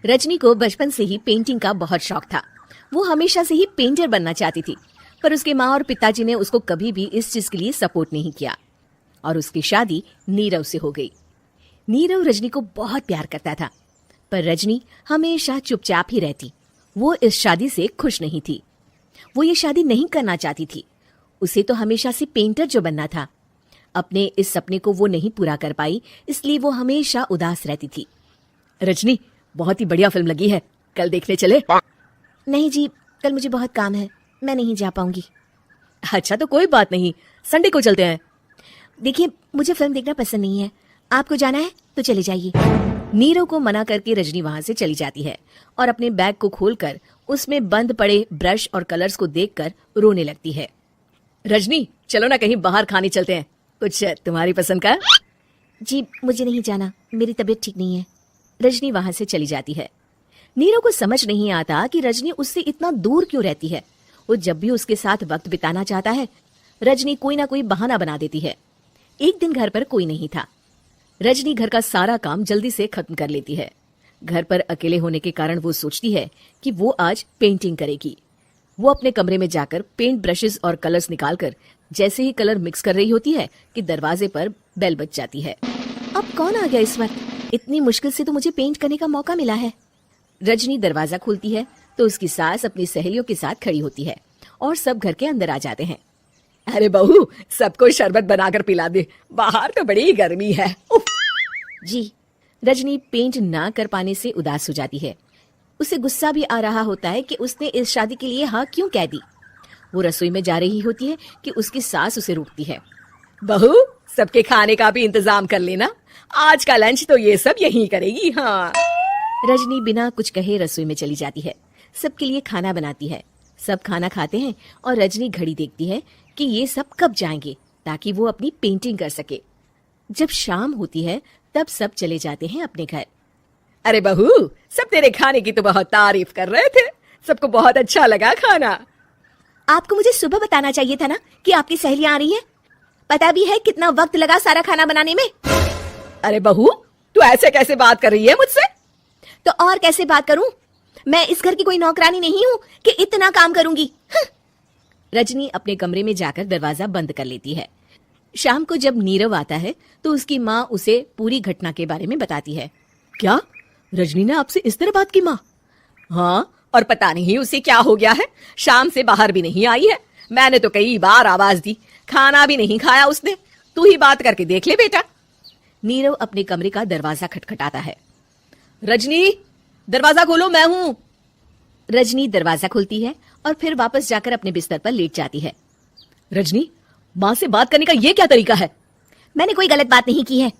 रजनी को बचपन से ही पेंटिंग का बहुत शौक था। वो हमेशा से ही पेंटर बनना चाहती थी, पर उसके माँ और पिताजी ने उसको कभी भी इस चीज के लिए सपोर्ट नहीं किया और उसकी शादी नीरव से हो गई। नीरव रजनी को बहुत प्यार करता था, पर रजनी हमेशा चुपचाप ही रहती। वो इस शादी से खुश नहीं थी। वो ये शादी नहीं करना चाहती थी। उसे तो हमेशा से पेंटर जो बनना था। अपने इस सपने को वो नहीं पूरा कर पाई, इसलिए वो हमेशा उदास रहती थी। रजनी, बहुत ही बढ़िया फिल्म लगी है, कल देखने चले? नहीं जी, कल मुझे बहुत काम है, मैं नहीं जा पाऊंगी। अच्छा तो कोई बात नहीं, संडे को चलते हैं। देखिए, मुझे फिल्म देखना पसंद नहीं है, आपको जाना है तो चले जाइए। नीरव को मना करके रजनी वहां से चली जाती है और अपने बैग को खोलकर उसमें बंद पड़े ब्रश और कलर्स को देखकर रोने लगती है। रजनी, चलो ना कहीं बाहर खाने चलते हैं, कुछ तुम्हारी पसंद का। जी मुझे नहीं जाना, मेरी तबीयत ठीक नहीं है। रजनी वहां से चली जाती है। नीरव को समझ नहीं आता कि रजनी उससे इतना दूर क्यों रहती है। वो जब भी उसके साथ वक्त बिताना चाहता है, रजनी कोई ना कोई बहाना बना देती है। एक दिन घर पर कोई नहीं था। रजनी घर का सारा काम जल्दी से खत्म कर लेती है। घर पर अकेले होने के कारण वो सोचती है कि वो आज पेंटिंग करेगी। वो अपने कमरे में जाकर पेंट ब्रशेस और कलर्स निकालकर जैसे ही कलर मिक्स कर रही होती है कि दरवाजे पर बेल बज जाती है। अब कौन आ गया इस वक्त? इतनी मुश्किल से तो मुझे पेंट करने का मौका मिला है। रजनी दरवाजा खोलती है तो उसकी सास अपनी सहेलियों के साथ खड़ी होती है और सब घर के अंदर आ जाते हैं। अरे बहू, सबको शरबत बनाकर पिला दे, बाहर तो बड़ी गर्मी है। उफ। जी। रजनी पेंट ना कर पाने से उदास हो जाती है। उसे गुस्सा भी आ रहा होता है कि उसने इस शादी के लिए हाँ क्यों कह दी। वो रसोई में जा रही होती है कि उसकी सास उसे रोकती है। बहू, सबके खाने का भी इंतजाम कर लेना, आज का लंच तो ये सब यहीं करेगी। हाँ। रजनी बिना कुछ कहे रसोई में चली जाती है। सबके लिए खाना बनाती है। सब खाना खाते हैं और रजनी घड़ी देखती है कि ये सब कब जाएंगे ताकि वो अपनी पेंटिंग कर सके। जब शाम होती है तब सब चले जाते हैं अपने घर। अरे बहू, सब तेरे खाने की तो बहुत तारीफ कर रहे थे, सबको बहुत अच्छा लगा खाना। आपको मुझे सुबह बताना चाहिए था ना कि आपकी सहेलियां आ रही हैं। पता भी है कितना वक्त लगा सारा खाना बनाने में। अरे बहू, तू ऐसे कैसे बात कर रही है मुझसे? तो और कैसे बात करूं? मैं इस घर की कोई नौकरानी नहीं हूं कि इतना काम करूंगी। रजनी अपने कमरे में जाकर दरवाजा बंद कर लेती है। शाम को जब नीरव आता है तो उसकी माँ उसे पूरी घटना के बारे में बताती है। क्या रजनी ने आपसे इस तरह बात की माँ? हाँ, और पता नहीं उसे क्या हो गया है, शाम से बाहर भी नहीं आई है। मैंने तो कई बार आवाज दी, खाना भी नहीं खाया उसने। तू ही बात करके देख ले बेटा। नीरव अपने कमरे का दरवाजा खटखटाता है। रजनी, दरवाजा खोलो, मैं हूं। रजनी दरवाजा खोलती है और फिर वापस जाकर अपने बिस्तर पर लेट जाती है। रजनी, माँ से बात करने का ये क्या तरीका है? मैंने कोई गलत बात नहीं की है।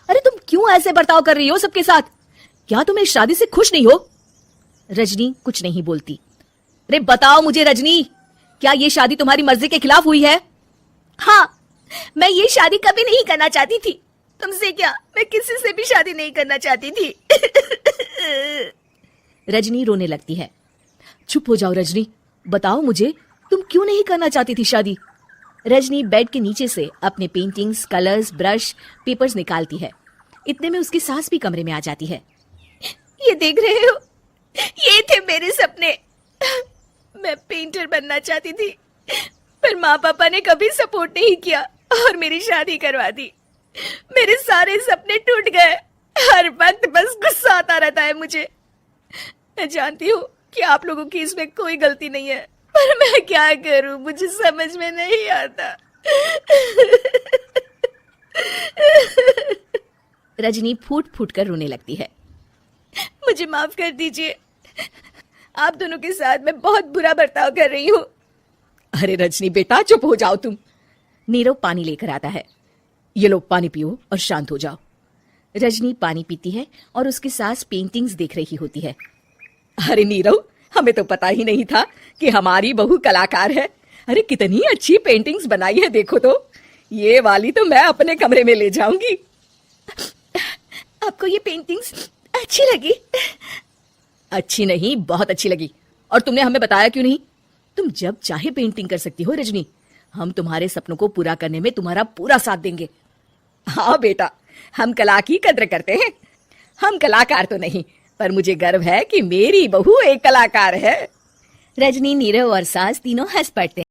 अरे तुम क्यों ऐसे बर्ताव कर रही हो सबके साथ? क्या तुम इस शादी से खुश नहीं हो? रजनी कुछ नहीं बोलती। अरे बताओ मुझे रजनी, क्या ये शादी तुम्हारी मर्जी के खिलाफ हुई है? हाँ, मैं ये शादी कभी नहीं करना चाहती थी। तुमसे क्या, मैं किसी से भी शादी नहीं करना चाहती थी। रजनी रोने लगती है। चुप हो जाओ रजनी, बताओ मुझे, तुम क्यों नहीं करना चाहती थी शादी? रजनी बेड के नीचे से अपने पेंटिंग्स, कलर्स, ब्रश, पेपर्स निकालती है। इतने में उसकी सास भी कमरे में आ जाती है। ये देख रहे हो, ये थे मेरे सपने। मैं पेंटर बनना चाहती थी, पर माँ पापा ने कभी सपोर्ट नहीं किया और मेरी शादी करवा दी। मेरे सारे सपने टूट गए। हर वक्त बस गुस्सा आता रहता है मुझे। मैं जानती हूँ कि आप लोगों की इसमें कोई गलती नहीं है, पर मैं क्या करूं, मुझे समझ में नहीं आता। रजनी फूट फूट कर रोने लगती है। मुझे माफ कर दीजिए, आप दोनों के साथ मैं बहुत बुरा बर्ताव कर रही हूँ। अरे रजनी बेटा, चुप हो जाओ तुम। नीरव पानी लेकर आता है। ये लो पानी पियो और शांत हो जाओ। रजनी पानी पीती है और उसकी सास पेंटिंग्स देख रही होती है। अरे नीरव, हमें तो पता ही नहीं था कि हमारी बहू कलाकार है। अरे कितनी अच्छी पेंटिंग्स बनाई है, देखो तो। ये वाली तो मैं अपने कमरे में ले जाऊंगी। आपको ये पेंटिंग्स अच्छी लगी? अच्छी नहीं, बहुत अच्छी लगी। और तुमने हमें बताया क्यों नहीं? तुम जब चाहे पेंटिंग कर सकती हो रजनी। हम तुम्हारे सपनों को पूरा करने में तुम्हारा पूरा साथ देंगे। हाँ बेटा, हम कला की कद्र करते हैं। हम कलाकार तो नहीं, पर मुझे गर्व है कि मेरी बहू एक कलाकार है। रजनी, नीरव और सास तीनों हंस पड़ते